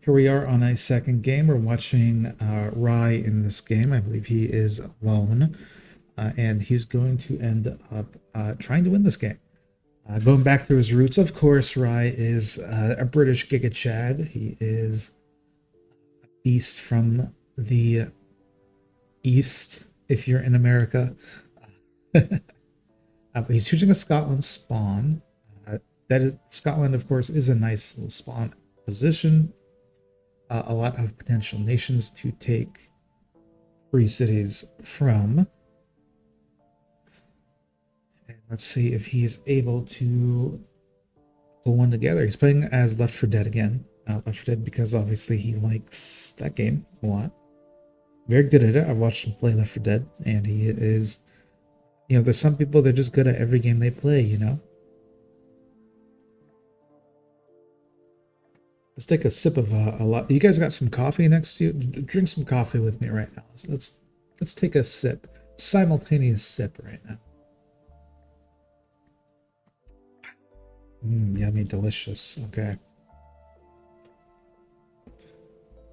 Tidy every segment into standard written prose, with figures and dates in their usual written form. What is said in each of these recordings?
Here we are on a second game. We're watching Rai in this game. I believe he is alone, and he's going to end up trying to win this game. Going back to his roots, of course, Rai is a British Giga Chad. He is a beast from the east, if you're in America. But he's choosing a Scotland spawn. That is, Scotland, of course, is a nice little spawn position. A lot of potential nations to take free cities from. And let's see if he's able to pull one together. He's playing as Left 4 Dead again. Left 4 Dead because obviously he likes that game a lot. Very good at it. I've watched him play Left 4 Dead, and he is, there's some people that are just good at every game they play. Let's take a sip of a lot. You guys got some coffee next to you? Drink some coffee with me right now. Let's take a sip, simultaneous sip right now. Yummy, delicious. Okay.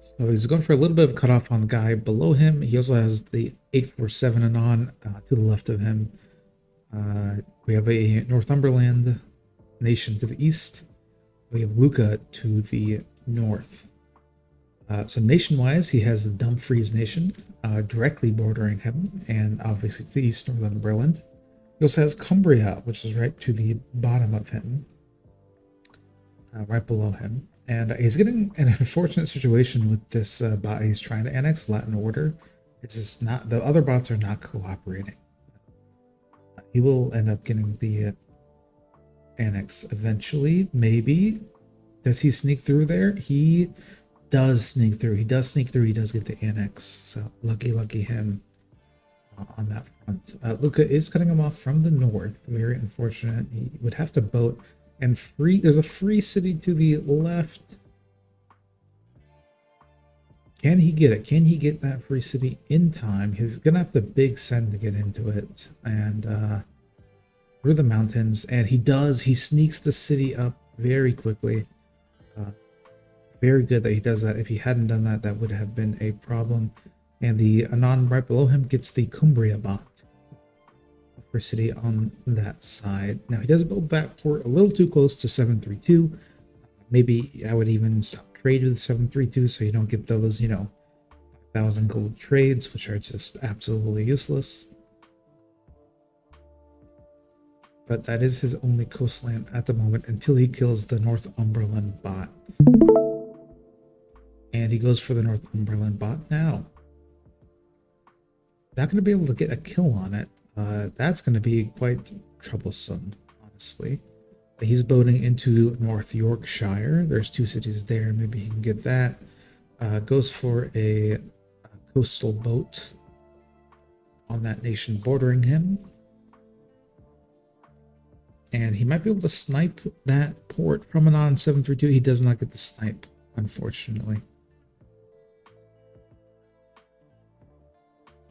So he's going for a little bit of cutoff on the guy below him. He also has the 847 Anon to the left of him. We have a Northumberland nation to the east. We have Luca to the north. So nation-wise, he has the Dumfries nation directly bordering him, and obviously to the east, Northumberland. He also has Cumbria, which is right to the bottom of him, right below him. And he's getting an unfortunate situation with this bot he's trying to annex, Latin Order. It's just not, the other bots are not cooperating. He will end up getting the annex eventually, maybe. Does he sneak through there? He does sneak through. He does sneak through. He does get the annex. So lucky him on that front. Luca is cutting him off from the north. Very unfortunate. He would have to boat and free. There's a free city to the left. Can he get it? Can he get that free city in time? He's gonna have to big send to get into it, and through the mountains. And he does. He sneaks the city up very quickly. Very good that he does that. If he hadn't done that, that would have been a problem. And the Anon right below him gets the Cumbria bot for city on that side. Now he does build that port a little too close to 732. Maybe I would even stop trade with 732 so you don't get those, 1,000 gold trades, which are just absolutely useless. But that is his only coastline at the moment until he kills the Northumberland bot. And he goes for the Northumberland bot now. Not going to be able to get a kill on it. That's going to be quite troublesome, honestly. He's boating into North Yorkshire. There's 2 cities there. Maybe he can get that. Goes for a coastal boat on that nation bordering him. And he might be able to snipe that port from Anon 732. He does not get the snipe, unfortunately.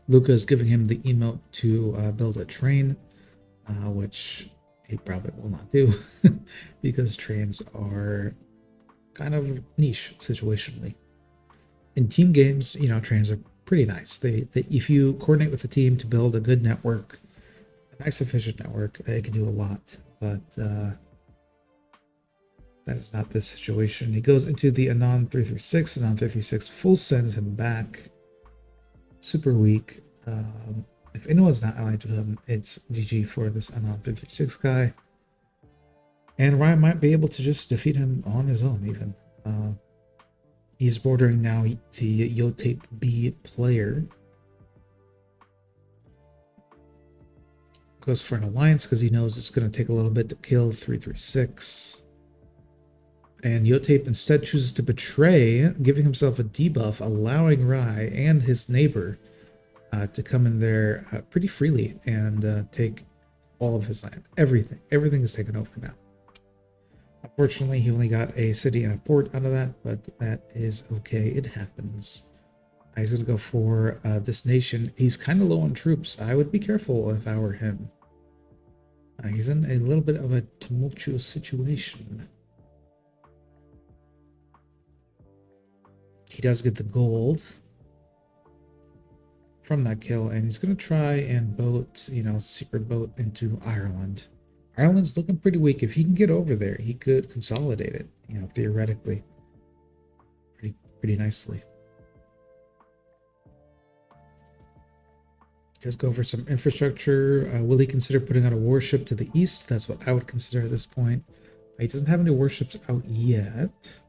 Luca is giving him the emote to build a train, which he probably will not do because trains are kind of niche situationally. In team games, trains are pretty nice. They if you coordinate with the team to build a good network, a nice efficient network, it can do a lot. But that is not this situation. He goes into the Anon 336. Anon 336 full sends him back. Super weak. If anyone's not allied to him, it's GG for this Anon 336 guy. And Ryan might be able to just defeat him on his own, even. He's bordering now the Yotape B player. Goes for an alliance because he knows it's going to take a little bit to kill 336. And Yotape instead chooses to betray, giving himself a debuff, allowing Rai and his neighbor to come in there pretty freely and take all of his land. Everything is taken over now. Unfortunately, he only got a city and a port out of that, but that is okay. It happens. He's going to go for this nation. He's kind of low on troops. I would be careful if I were him. He's in a little bit of a tumultuous situation. he does get the gold from that kill, and he's going to try and boat, secret boat into Ireland. Ireland's looking pretty weak. If he can get over there, he could consolidate it, theoretically, pretty nicely. Does go for some infrastructure. Will he consider putting out a warship to the east? That's what I would consider at this point. He doesn't have any warships out yet.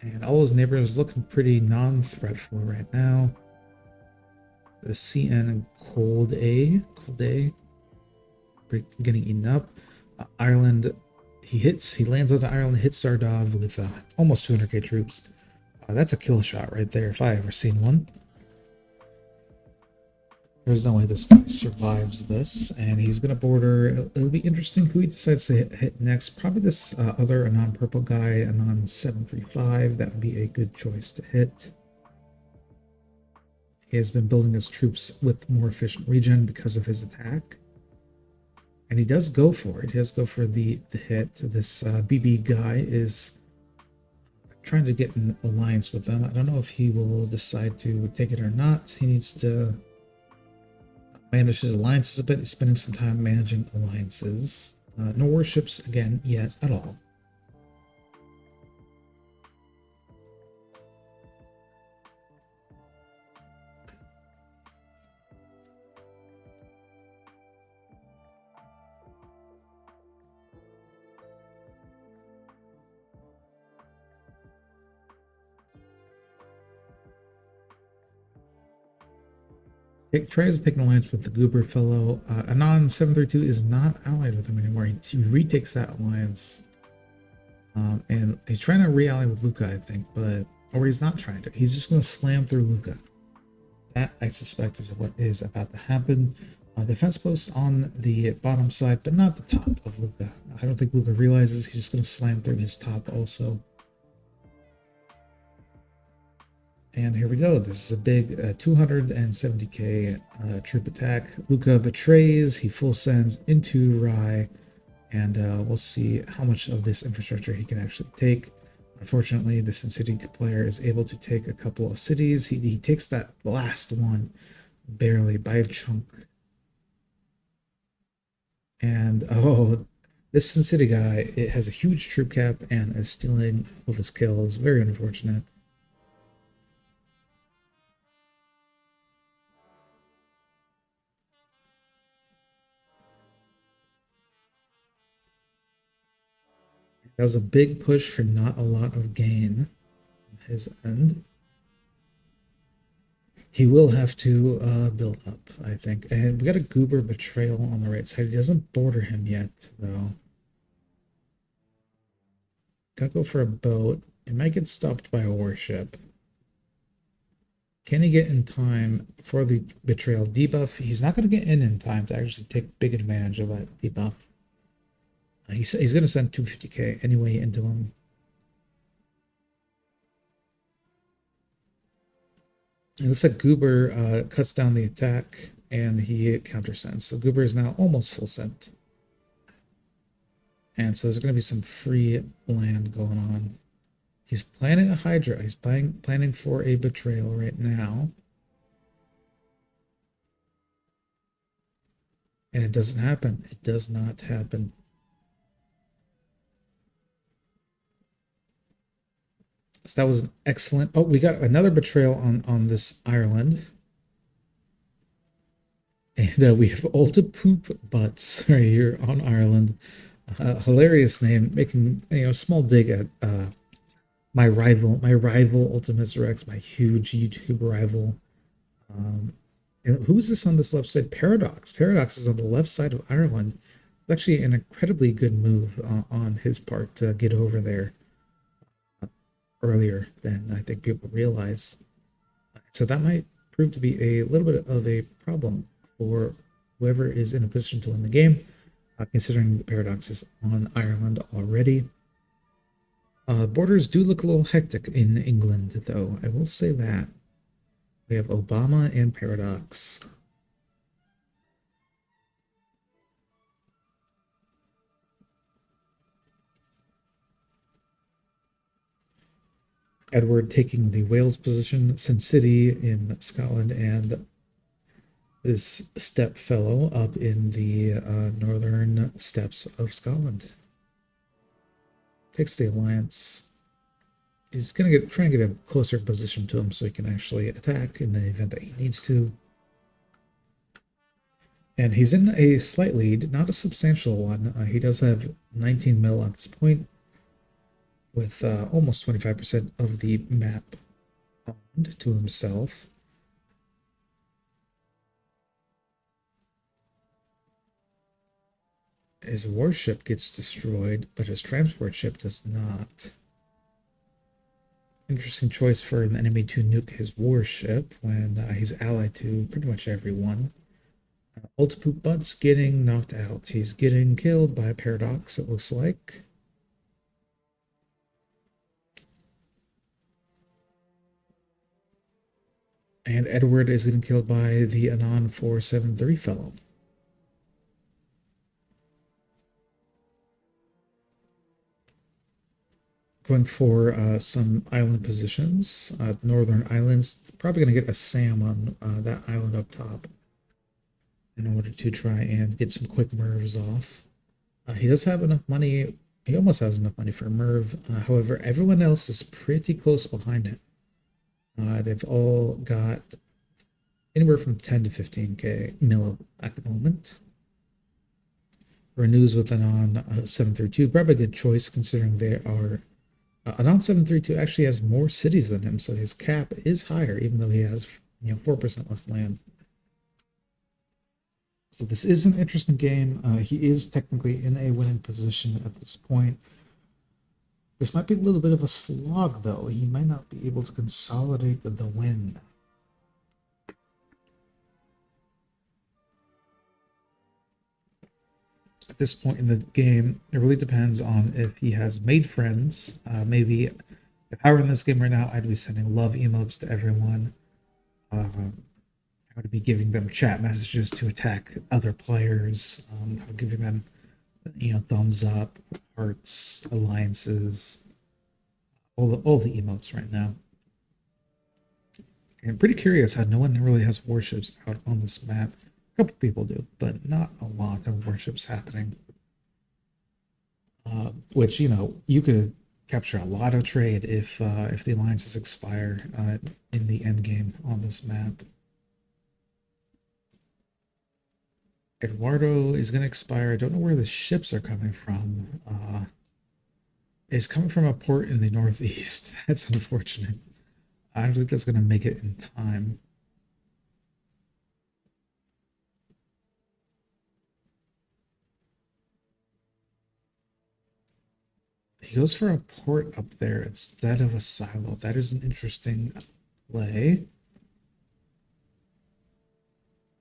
And all his neighbors looking pretty non-threatful right now. The CN Cold A, getting eaten up. Ireland, he lands on Ireland, hits Zardov with almost 200k troops. That's a kill shot right there, if I ever seen one. There's no way this guy survives this, and he's going to border. It'll be interesting who he decides to hit next. Probably this other Anon purple guy, Anon 735. That would be a good choice to hit. He has been building his troops with more efficient regen because of his attack. And he does go for it. He does go for the hit. This BB guy is trying to get an alliance with them. I don't know if he will decide to take it or not. He needs to manage his alliances a bit. He's spending some time managing alliances. No warships again yet at all. Tries to take an alliance with the Goober fellow. Anon 732 is not allied with him anymore. He retakes that alliance. And he's trying to re-ally with Luca, I think, or he's not trying to. He's just going to slam through Luca. That, I suspect, is what is about to happen. Defense posts on the bottom side, but not the top of Luca. I don't think Luca realizes he's just going to slam through his top also. And here we go. This is a big 270k troop attack. Luca betrays. He full sends into Rye. And we'll see how much of this infrastructure he can actually take. Unfortunately, the Sin City player is able to take a couple of cities. He takes that last one barely by a chunk. And this Sin City guy, it has a huge troop cap and is stealing all of his kills. Very unfortunate. That was a big push for not a lot of gain on his end. He will have to build up, I think. And we got a Goober betrayal on the right side. He doesn't border him yet, though. Gonna go for a boat. It might get stopped by a warship. Can he get in time for the betrayal debuff? He's not going to get in time to actually take big advantage of that debuff. He's going to send 250k anyway into him. It looks like Goober cuts down the attack and he countersends. So Goober is now almost full sent. And so there's going to be some free land going on. He's planning a Hydra. He's planning for a betrayal right now. And it doesn't happen. It does not happen. So that was an excellent... Oh, we got another betrayal on this Ireland. And we have Ulta Poop Butts right here on Ireland. Hilarious name, making a small dig at my rival Ultimus Rex, my huge YouTube rival. Who is this on this left side? Paradox. Paradox is on the left side of Ireland. It's actually an incredibly good move on his part to get over there earlier than I think people realize. So that might prove to be a little bit of a problem for whoever is in a position to win the game, considering the Paradox is on Ireland already. Borders do look a little hectic in England, though. I will say that. We have Obama and Paradox. Edward taking the Wales position, Sin City in Scotland, and this steppe fellow up in the northern steppes of Scotland. Takes the alliance. He's gonna try and get a closer position to him so he can actually attack in the event that he needs to. And he's in a slight lead, not a substantial one. He does have 19 mil at this point, with almost 25% of the map owned to himself. His warship gets destroyed, but his transport ship does not. Interesting choice for an enemy to nuke his warship when he's allied to pretty much everyone. Ultipoop Butt's getting knocked out. He's getting killed by a Paradox, it looks like. And Edward is getting killed by the Anon 473 fellow. Going for some island positions. Northern Islands, probably going to get a SAM on that island up top in order to try and get some quick mervs off. He does have enough money. He almost has enough money for a merv. However, everyone else is pretty close behind him. They've all got anywhere from 10 to 15k mil at the moment. Renews with an on 732. Probably a good choice considering they are. Anon 732 actually has more cities than him, so his cap is higher, even though he has 4% less land. So this is an interesting game. He is technically in a winning position at this point. This might be a little bit of a slog, though. He might not be able to consolidate the win. At this point in the game, it really depends on if he has made friends. Maybe if I were in this game right now, I'd be sending love emotes to everyone. I would be giving them chat messages to attack other players. Giving them, thumbs up, hearts, alliances, all the emotes right now. And I'm pretty curious how no one really has warships out on this map. A couple people do, but not a lot of warships happening. Which, you could capture a lot of trade if the alliances expire in the end game on this map. Eduardo is going to expire. I don't know where the ships are coming from. It's coming from a port in the northeast. That's unfortunate. I don't think that's going to make it in time. He goes for a port up there instead of a silo. That is an interesting play.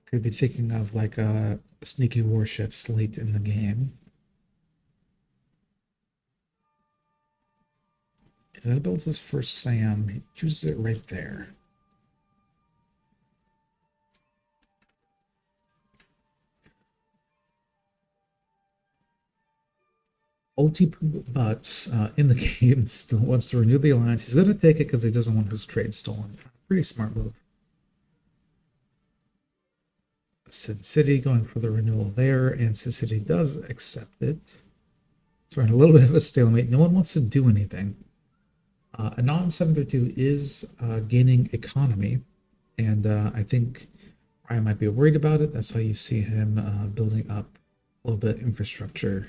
Could be thinking of like a sneaky warships late in the game. He's gonna build his first SAM. He chooses it right there. Ultipoop Butts in the game still wants to renew the alliance. He's gonna take it because he doesn't want his trade stolen. Pretty smart move. Sin City going for the renewal there, and Sin City does accept it. So we're in a little bit of a stalemate. No one wants to do anything. Anon 732 is gaining economy, and I think Ryan might be worried about it. That's how you see him building up a little bit of infrastructure.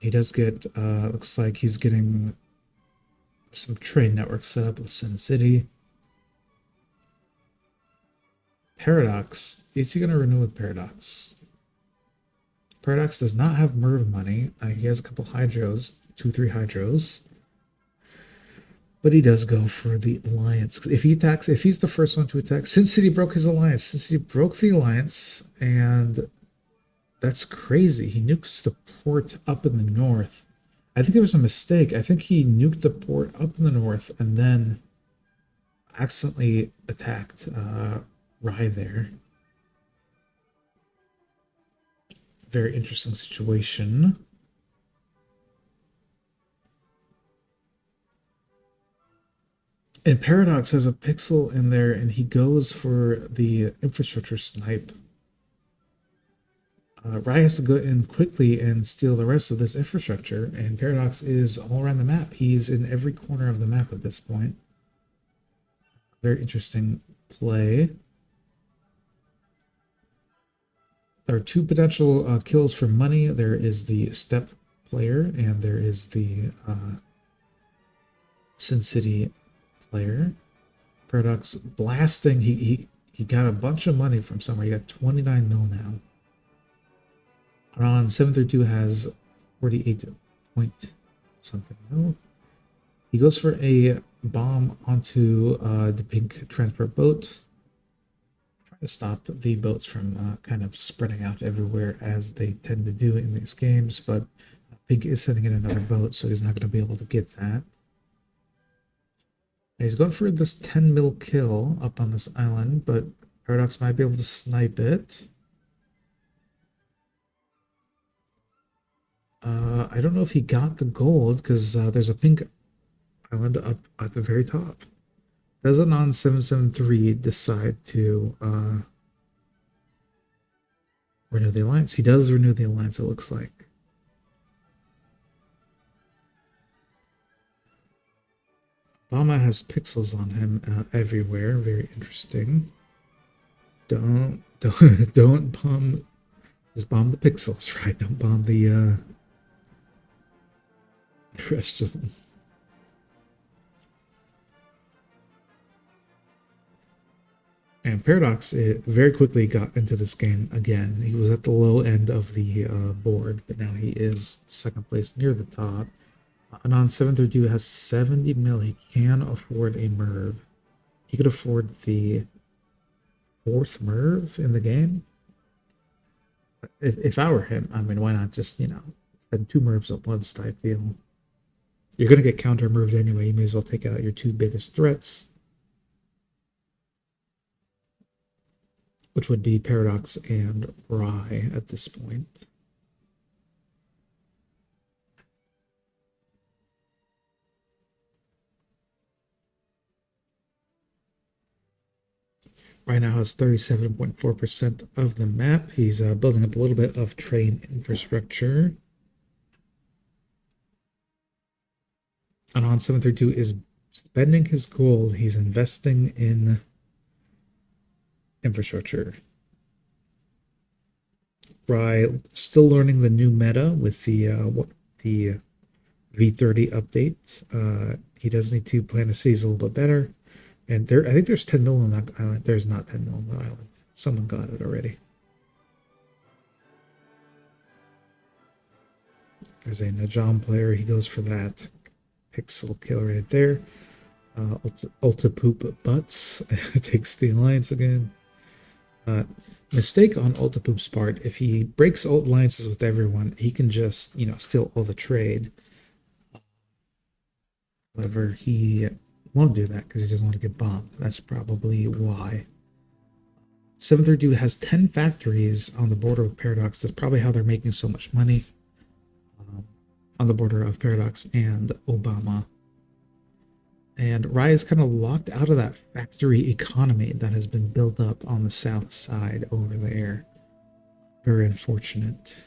He does get, looks like he's getting some trade networks set up with Sin City. Paradox, is he going to renew with Paradox? Paradox does not have Merv money. He has a couple Hydros, 2-3 Hydros. But he does go for the alliance. If he attacks, if he's the first one to attack, Sin City broke his alliance. Sin City broke the alliance, and that's crazy. He nukes the port up in the north. I think there was a mistake. I think he nuked the port up in the north and then accidentally attacked Rye there. Very interesting situation. And Paradox has a pixel in there, and he goes for the infrastructure snipe. Rye has to go in quickly and steal the rest of this infrastructure, and Paradox is all around the map. He's in every corner of the map at this point. Very interesting play. There are two potential kills for money. There is the step player, and there is the Sin City player. Paradox blasting. He got a bunch of money from somewhere. He got 29 mil now. Ron 732 has 48 point something mil. He goes for a bomb onto the pink transport boat. Trying to stop the boats from kind of spreading out everywhere as they tend to do in these games, but pink is sending in another boat, so he's not going to be able to get that. He's going for this 10 mil kill up on this island, but Paradox might be able to snipe it. I don't know if he got the gold because there's a pink island up at the very top. Does a non 773 decide to renew the alliance? He does renew the alliance, it looks like. Obama has pixels on him everywhere. Very interesting. Don't bomb. Just bomb the pixels, right? Don't bomb the rest of them. And Paradox very quickly got into this game again. He was at the low end of the board, but now he is second place near the top. Anon 732 has 70 mil. He can afford a Merv. He could afford the fourth Merv in the game. If I were him, I mean, why not just, send two Mervs at once type deal. You're going to get counter Merved anyway. You may as well take out your two biggest threats, which would be Paradox and Rye at this point. Right now has 37.4% of the map. He's building up a little bit of train infrastructure. Anon 732 is spending his gold. He's investing in infrastructure. Rye still learning the new meta with the V30 update. He does need to plan his cities a little bit better. And I think there's 10 mil on that island. There's not 10 mil on that island. Someone got it already. There's a Najam player. He goes for that pixel kill right there. Ulta Poop Butts takes the alliance again. Mistake on Ulta Poop's part. If he breaks alliances with everyone, he can just, steal all the trade. However, he won't do that because he doesn't want to get bombed. That's probably why. 732 has 10 factories on the border with Paradox. That's probably how they're making so much money on the border of Paradox and Obama. And Rye is kind of locked out of that factory economy that has been built up on the south side over there. Very unfortunate.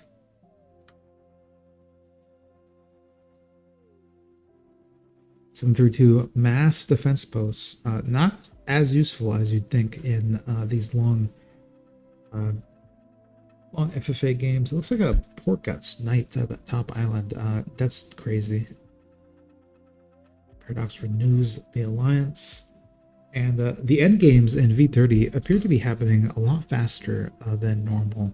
Some 732 mass defense posts, not as useful as you'd think in these long FFA games. It looks like a pork got sniped at that top island. That's crazy. Paradox renews the alliance, and the end games in V30 appear to be happening a lot faster than normal.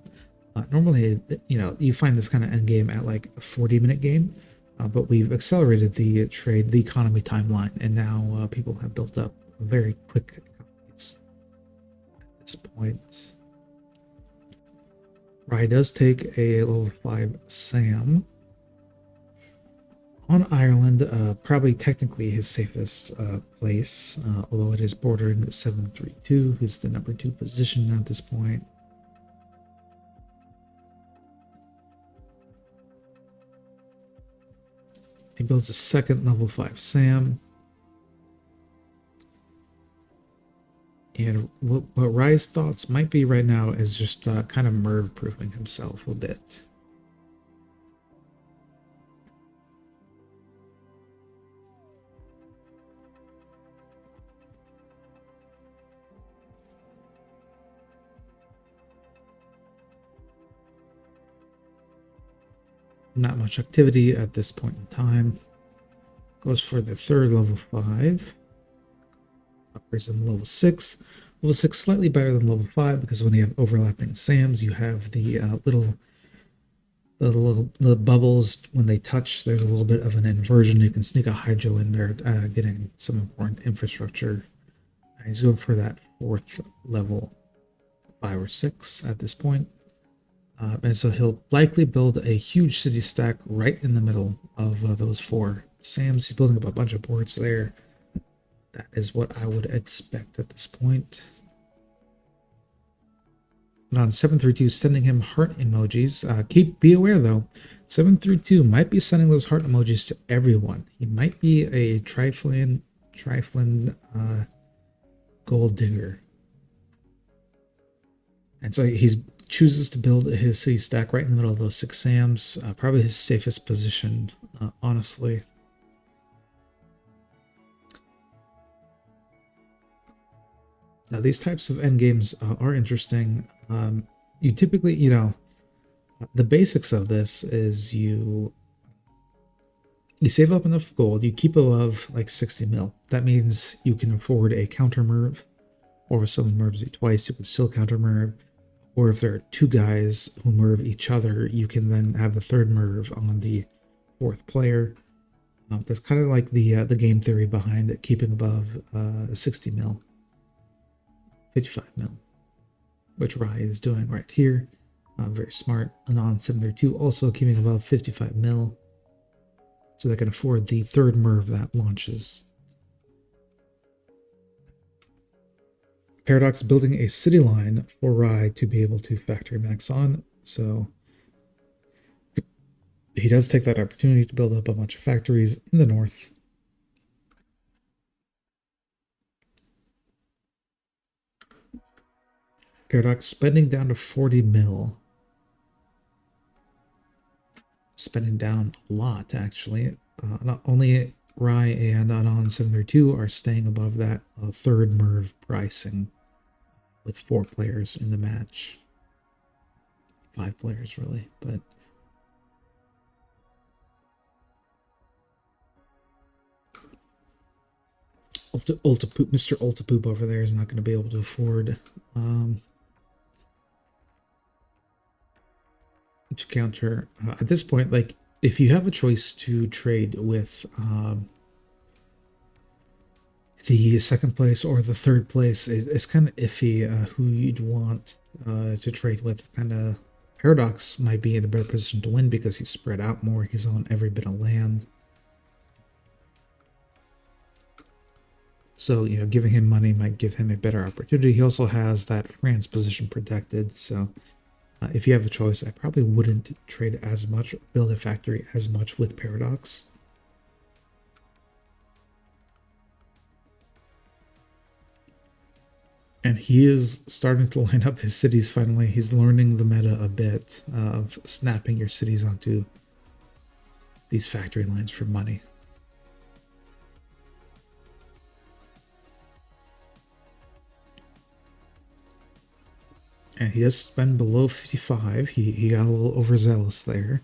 Normally, you find this kind of end game at like a 40-minute game. But we've accelerated the trade, the economy timeline, and now people have built up very quick economies at this point. Rye does take a level 5 Sam on Ireland, probably technically his safest place, although it is bordering 732, who's the number 2 position at this point. He builds a second level 5 Sam. And what Rye's thoughts might be right now is just kind of Merv-proofing himself a bit. Not much activity at this point in time. Goes for the third level 5. Upgrades them level 6. Level 6 slightly better than level 5 because when you have overlapping SAMs, you have the little bubbles when they touch. There's a little bit of an inversion. You can sneak a hydro in there, getting some important infrastructure. He's going for that 4th level 5 or 6 at this point. And so he'll likely build a huge city stack right in the middle of those 4 SAMs. He's building up a bunch of boards there. That is what I would expect at this point. And on 732, sending him heart emojis. Be aware though, 732 might be sending those heart emojis to everyone. He might be a trifling gold digger. And so he chooses to build his city stack right in the middle of those 6 SAMs. Probably his safest position, honestly. Now, these types of endgames are interesting. You typically, the basics of this is you save up enough gold, you keep above like 60 mil. That means you can afford a counter Merv, or if someone Mervs you twice, you can still counter Merv. Or if there are 2 guys who Merv each other, you can then have the 3rd Merv on the 4th player. That's kind of like the game theory behind it, keeping above 60 mil. 55 mil, which Rye is doing right here. Very smart. Anon 732 also keeping above 55 mil, so they can afford the 3rd Merv that launches. Paradox building a city line for Rye to be able to factory max on, so he does take that opportunity to build up a bunch of factories in the north. Paradox spending down to 40 mil. Spending down a lot, actually. Not only Rye and Anon 732 are staying above that 3rd Merv pricing with 4 players in the match. 5 players, really, but Mr. Ultapoop over there is not going to be able to afford to counter at this point. Like, if you have a choice to trade with the 2nd place or the 3rd place, it's kind of iffy who you'd want to trade with. Kind of Paradox might be in a better position to win because he's spread out more. He's on every bit of land. So, giving him money might give him a better opportunity. He also has that France position protected. So, if you have a choice, I probably wouldn't trade as much or build a factory as much with Paradox. And he is starting to line up his cities finally. He's learning the meta a bit of snapping your cities onto these factory lines for money. And he does spend below 55. He got a little overzealous there.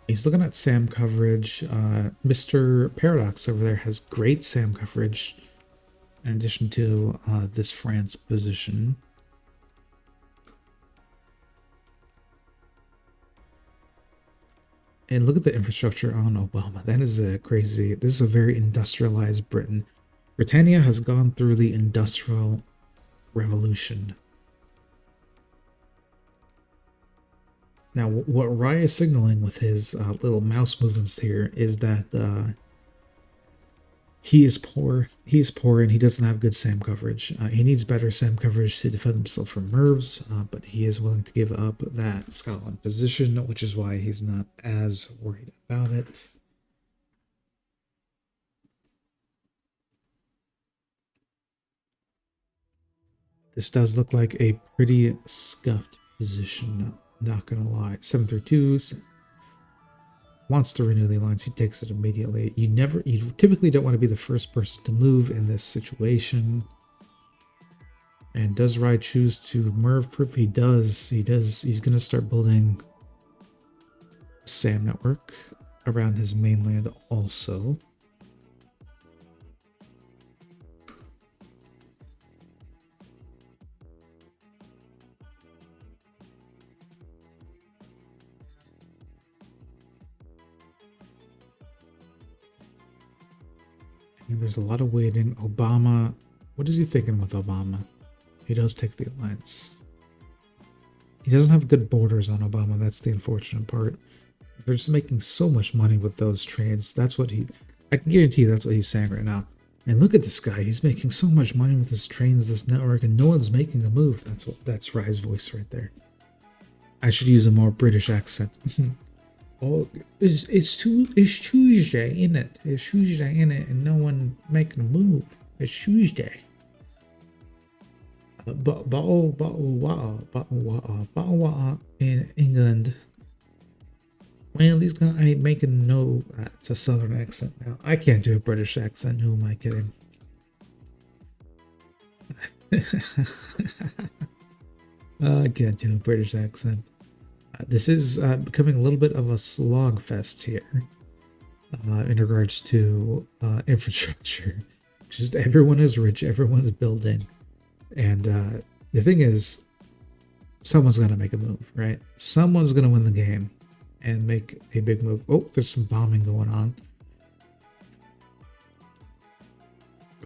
He's looking at SAM coverage. Mr. Paradox over there has great SAM coverage in addition to this France position. And look at the infrastructure on Obama. That is a crazy. This is a very industrialized Britain. Brittania has gone through the Industrial Revolution. Now, what Rye is signaling with his little mouse movements here is that He is poor. He is poor, and he doesn't have good SAM coverage. He needs better SAM coverage to defend himself from Mervs, but he is willing to give up that Scotland position, which is why he's not as worried about it. This does look like a pretty scuffed position, not gonna lie. 732 wants to renew the alliance, he takes it immediately. You typically don't want to be the first person to move in this situation. And does Rye choose to Merv proof? He does. He's gonna start building a SAM network around his mainland also. And there's a lot of waiting. Obama, what is he thinking with Obama? He does take the alliance. He doesn't have good borders on Obama. That's the unfortunate part. They're just making so much money with those trades. That's what I can guarantee that's what he's saying right now. And look at this guy. He's making so much money with his trains, this network, and no one's making a move. That's Rye's voice right there. I should use a more British accent. Oh, it's Tuesday, isn't it? It's Tuesday, isn't it? And no one making a move. It's Tuesday. Bottle water in England. Well, these guys ain't making no. It's a southern accent now. I can't do a British accent. Who am I kidding? I can't do a British accent. This is becoming a little bit of a slog fest here in regards to infrastructure. Just everyone is rich, everyone's building. And the thing is, someone's going to make a move, right? Someone's going to win the game and make a big move. Oh, there's some bombing going on.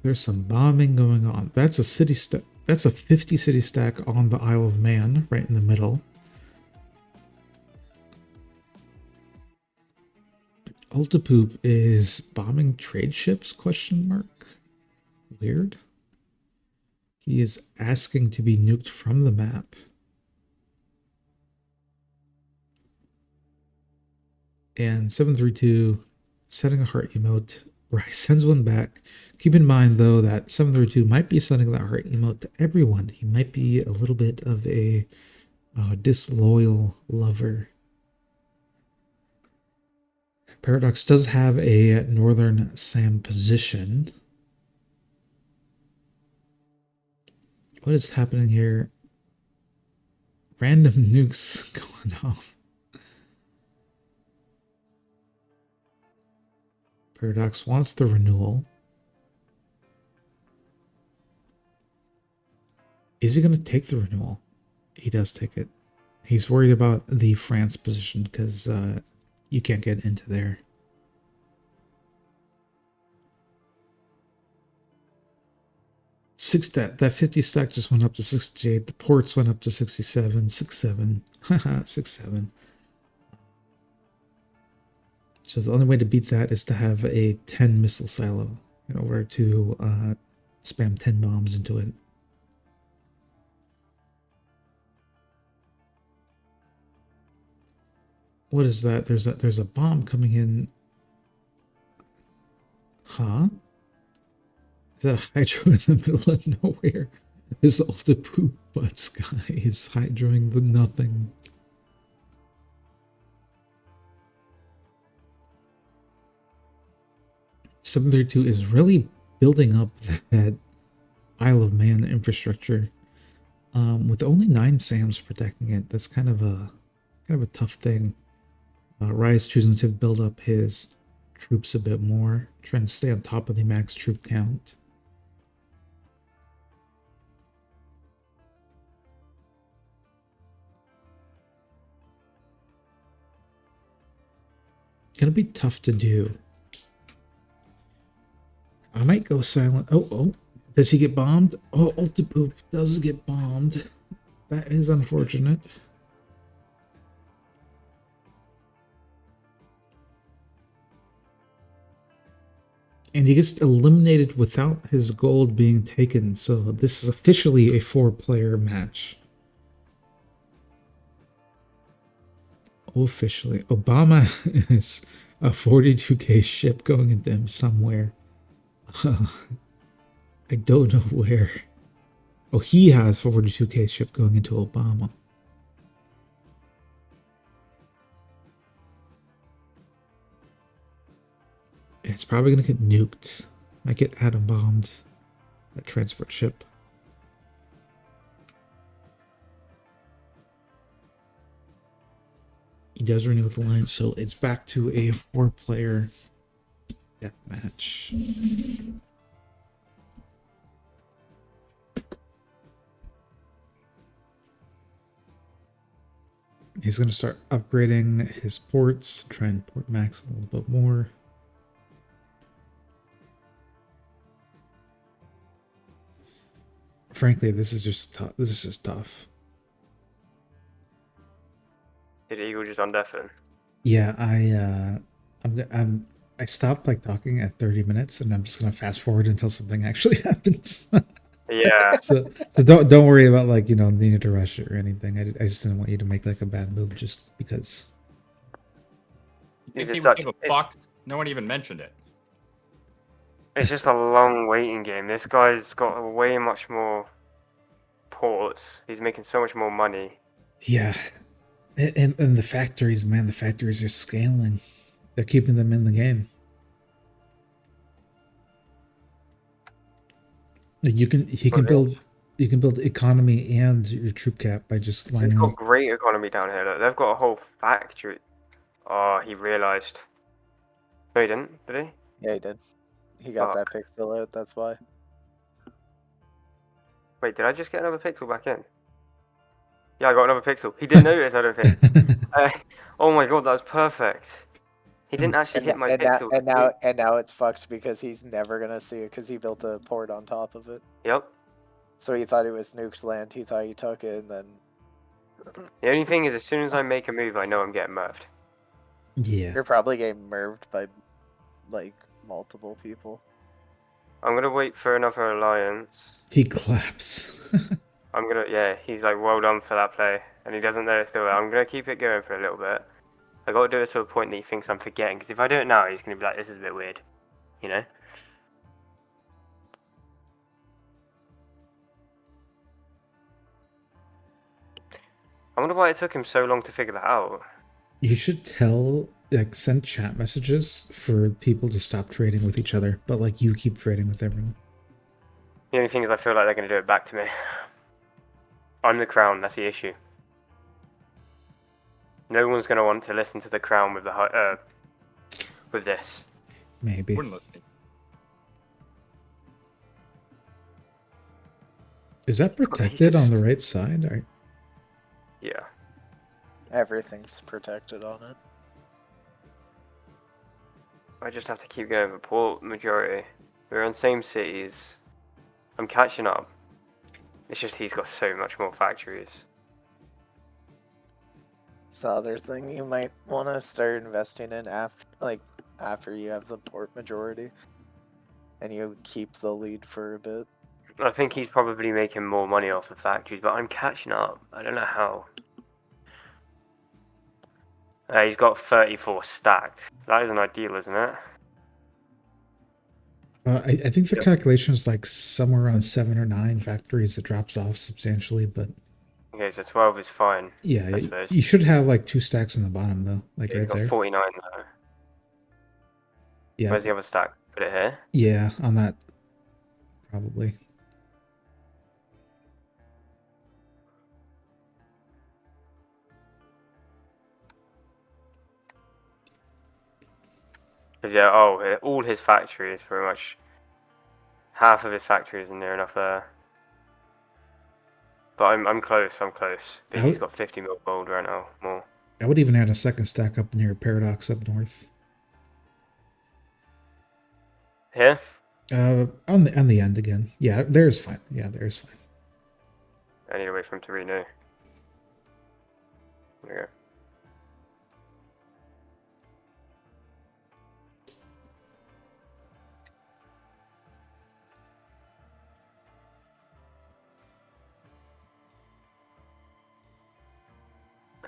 There's some bombing going on. That's a city stack. That's a 50 city stack on the Isle of Man, right in the middle. Ultipoop is bombing trade ships, question mark. Weird. He is asking to be nuked from the map. And 732 setting a heart emote where he sends one back. Keep in mind though that 732 might be sending that heart emote to everyone. He might be a little bit of a disloyal lover. Paradox does have a northern SAM position. What is happening here? Random nukes going off. Paradox wants the renewal. Is he going to take the renewal? He does take it. He's worried about the France position because you can't get into there. That 50 stack just went up to 68. The ports went up to 67, 67. Haha, 67. So the only way to beat that is to have a 10 missile silo in order to spam 10 bombs into it. What is that? There's a bomb coming in. Huh? Is that a hydro in the middle of nowhere? This ultra poop butts guy is hydroing the nothing. .732 is really building up that Isle of Man infrastructure. With only 9 SAMs protecting it, that's kind of a tough thing. Rye's choosing to build up his troops a bit more, trying to stay on top of the max troop count. Gonna be tough to do. I might go silent. Oh, does he get bombed? Oh, Ultipoop does get bombed. That is unfortunate. And he gets eliminated without his gold being taken. So this is officially a 4-player match. Officially. Obama is a 42k ship going into him somewhere. I don't know where. Oh, he has 42k ship going into Obama. It's probably going to get nuked. Might get atom bombed. That transport ship. He does renew with the line, so it's back to a 4-player death match. He's going to start upgrading his ports, try and port max a little bit more. Frankly, this is just tough. This is just tough. Did Eagle just undeafen? Yeah, I stopped like talking at 30 minutes, and I'm just gonna fast forward until something actually happens. Yeah. So don't worry about like needing to rush it or anything. I just didn't want you to make like a bad move just because. You think Is it he would such- give a fuck? No one even mentioned it. It's just a long waiting game. This guy's got way much more ports. He's making so much more money. Yeah, and the factories, man, the factories are scaling. They're keeping them in the game. You can build economy and your troop cap by just lining He's got up. great economy down here. Look, they've got a whole factory. Oh, he realised. No, he didn't, did he? Yeah, he did. He got Fuck. that pixel out, that's why. Wait, did I just get another pixel back in? Yeah, I got another pixel. He didn't notice, I don't think. Oh my god, that was perfect. He didn't actually hit my pixel. And now it's fucked because he's never gonna see it because he built a port on top of it. Yep. So he thought it was nuked land. He thought he took it, and then The only thing is, as soon as I make a move, I know I'm getting murphed. Yeah. you're probably getting nerved by like multiple people. I'm gonna wait for another alliance. He claps. Yeah, he's like, well done for that play. And he doesn't know it's still there. I'm gonna keep it going for a little bit. I gotta do it to a point that he thinks I'm forgetting, because if I do it now, he's gonna be like, this is a bit weird. You know? I wonder why it took him so long to figure that out. You should send chat messages for people to stop trading with each other, but like you keep trading with everyone. The only thing is I feel like they're gonna do it back to me. I'm the crown, that's the issue. No one's gonna want to listen to the crown with the with this. Maybe. Wouldn't listen. Is that protected on the right side? Yeah. Everything's protected on it. I just have to keep going for port majority. We're on same cities. I'm catching up. It's just he's got so much more factories. It's the other thing you might want to start investing in after you have the port majority, and you keep the lead for a bit. I think he's probably making more money off the factories, but I'm catching up. I don't know how. He's got 34 stacked. That isn't ideal, isn't it? I think the calculation is like somewhere around 7 or 9 factories. It drops off substantially, but Okay, so 12 is fine. yeah, you should have like 2 stacks in the bottom though, like He's right got there. 49 though. Yeah. Where's the other stack? Put it here? Yeah, on that probably. Yeah, all his factories, pretty much. Half of his factories are near enough there. But I'm close, But he's got 50 mil gold right now, more. I would even add a second stack up near Paradox up north. Here? On the end again. Yeah, there's fine. Yeah, there's fine. I need to wait for him to renew. There we go.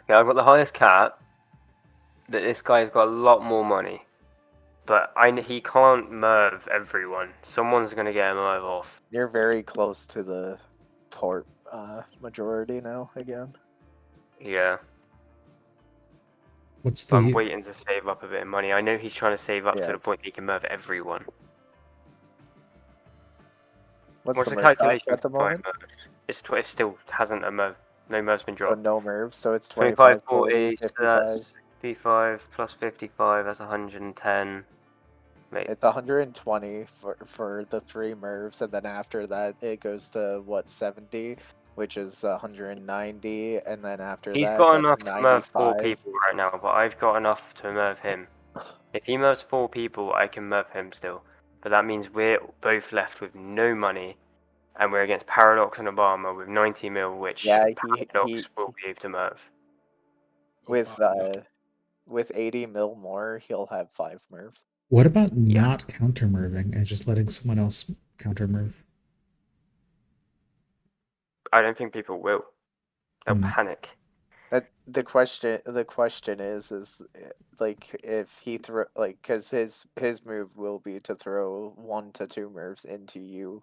Yeah, I've got the highest cap. That this guy's got a lot more money. But he can't merv everyone. Someone's gonna get him merv off. You're very close to the port majority now again. Yeah. What's But I'm the waiting to save up a bit of money. I know he's trying to save up Yeah. to the point that he can merv everyone. What's the the merv cost calculation at the for five moment? mervs? It still hasn't a merv. No merv's been So dropped. no merv, so it's 25, 25, 40, 40, so 55. that's 55 plus 55, that's 110. Mate, It's 120 for the 3 mervs, and then after that it goes to what 70, which is 190, and then after he's that got that's enough to merv 4 95. people right now, but I've got enough to merv him. If he mervs 4 people, I can merv him still. But that means we're both left with no money, and we're against Paradox and Obama with 90 mil, which Yeah, Paradox will be able to merv. with 80 mil more, he'll have 5 mervs. what about Yeah. not counter merving and just letting someone else counter merv? I don't think people will. They'll panic. That the question is like if he throw like because his move will be to throw 1 to 2 mervs into you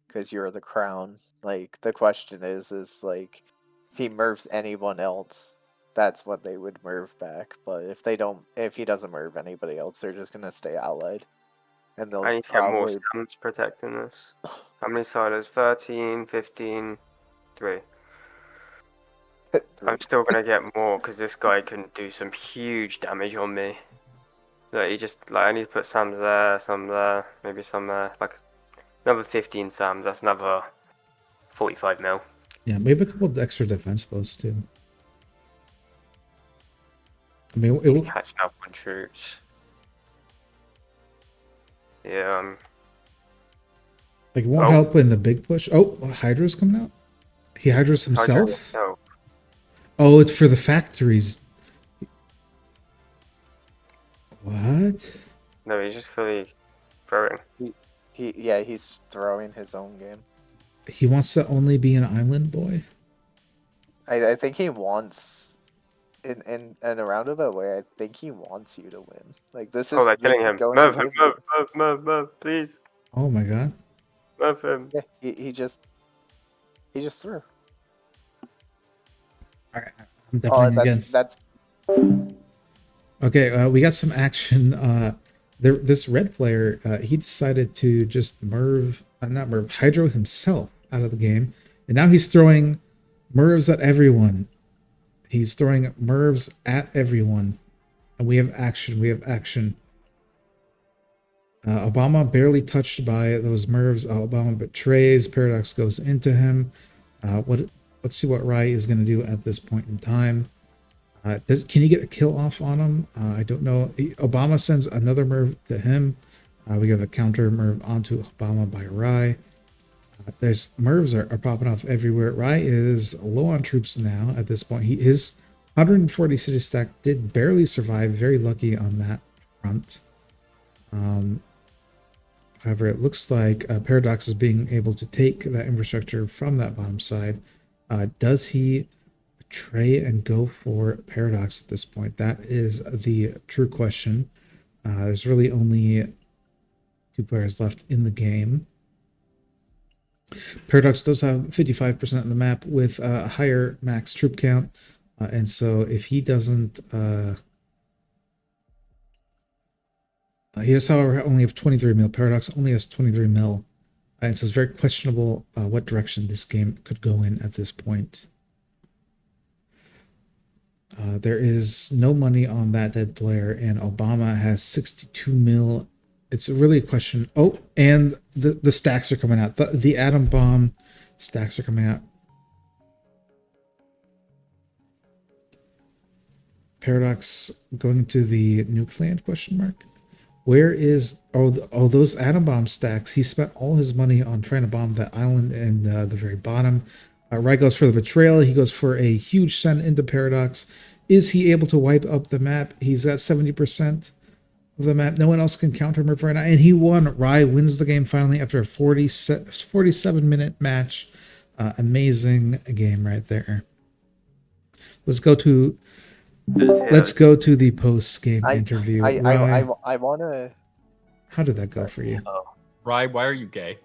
because you're the crown. Like the question is like if he mervs anyone else, that's what they would merv back. But if he doesn't merv anybody else, they're just gonna stay allied, and they'll I need to get more probably stamps protecting this. How many silos? 13, 15, 3. I'm still gonna get more because this guy can do some huge damage on me. Like he just I need to put some there, maybe some there. Like another 15 Sams. That's another 45 mil. Yeah, maybe a couple of extra defense posts too. I mean, it will. Catching up on troops. Yeah. Like, it won't Oh. help in the big push. Oh, Hydra's coming out. He Hydras himself. No. Oh, it's for the factories. What? No, he's just fully throwing. he's throwing his own game. He wants to only be an island boy. I think he wants in a roundabout way. I think he wants you to win. Like this is Oh, they're this killing is him. going Move to him, give you- move, please. Oh my god. Move him. Yeah, he just threw. All right, I'm definitely again. That's Okay, we got some action. This red player, he decided to just Hydro himself out of the game, and now he's throwing mervs at everyone. He's throwing mervs at everyone, and we have action. Obama barely touched by those mervs. Obama betrays. Paradox goes into him. Let's see what Rai is going to do at this point in time. Can you get a kill off on him? I don't know. Obama sends another merv to him. We have a counter merv onto Obama by Rai. There's mervs are popping off everywhere. Rai is low on troops now at this point. His 140 city stack did barely survive. Very lucky on that front. However, it looks like Paradox is being able to take that infrastructure from that bottom side. Does he betray and go for Paradox at this point? That is the true question. There's really only 2 players left in the game. Paradox does have 55% of the map with a higher max troop count. And so if he doesn't... he does, however, only have 23 mil. Paradox only has 23 mil. And so it's very questionable what direction this game could go in at this point. There is no money on that dead player, and Obama has 62 mil. It's really a question. Oh, and the stacks are coming out. The atom bomb stacks are coming out. Paradox going to the nuke land, question mark. Where is those atom bomb stacks? He spent all his money on trying to bomb that island in the very bottom. Rai goes for the betrayal. He goes for a huge send into Paradox. Is he able to wipe up the map? He's at 70% of the map. No one else can counter him right now, and he won. Rai wins the game finally after a 47-minute match. Amazing game right there. Let's go to the post game interview. Rye, I wanna. how did that go for you? Rye, why are you gay?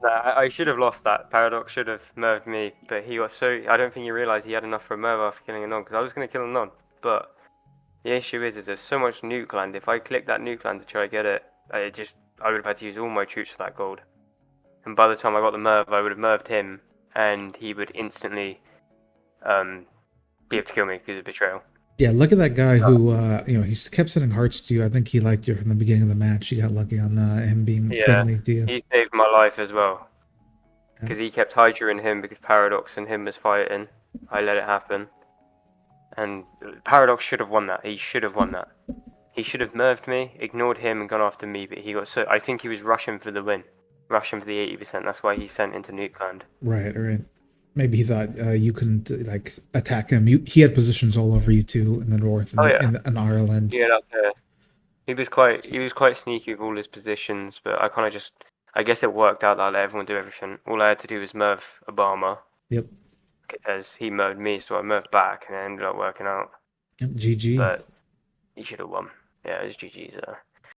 No, I should have lost that. Paradox should have murdered me, but he got so. I don't think he realized he had enough for a murder after killing a non, because I was going to kill a non. But the issue is there's so much nuke land. If I click that nuke land to try to get it, I would have had to use all my troops for that gold. And by the time I got the Merv, I would have Merved him, and he would instantly be able to kill me because of betrayal. Yeah, look at that guy who, he kept sending hearts to you. I think he liked you from the beginning of the match. He got lucky on him being friendly to you. He saved my life as well. Because he kept Hydra in him because Paradox and him was fighting. I let it happen. And Paradox should have won that. He should have won that. He should have nerfed me, ignored him, and gone after me, but he got so. I think he was rushing for the win. Rushing for the 80%. That's why he sent into Nukeland. Right. Maybe he thought you couldn't attack him. He had positions all over you too in the north and in Ireland. Yeah, up there. He was quite sneaky with all his positions, but I guess it worked out that I let everyone do everything. All I had to do was Merv Obama. Yep. As he Merved me, so I Merved back, and it ended up working out. Yep, GG. But he should have won. Yeah, it was GG's.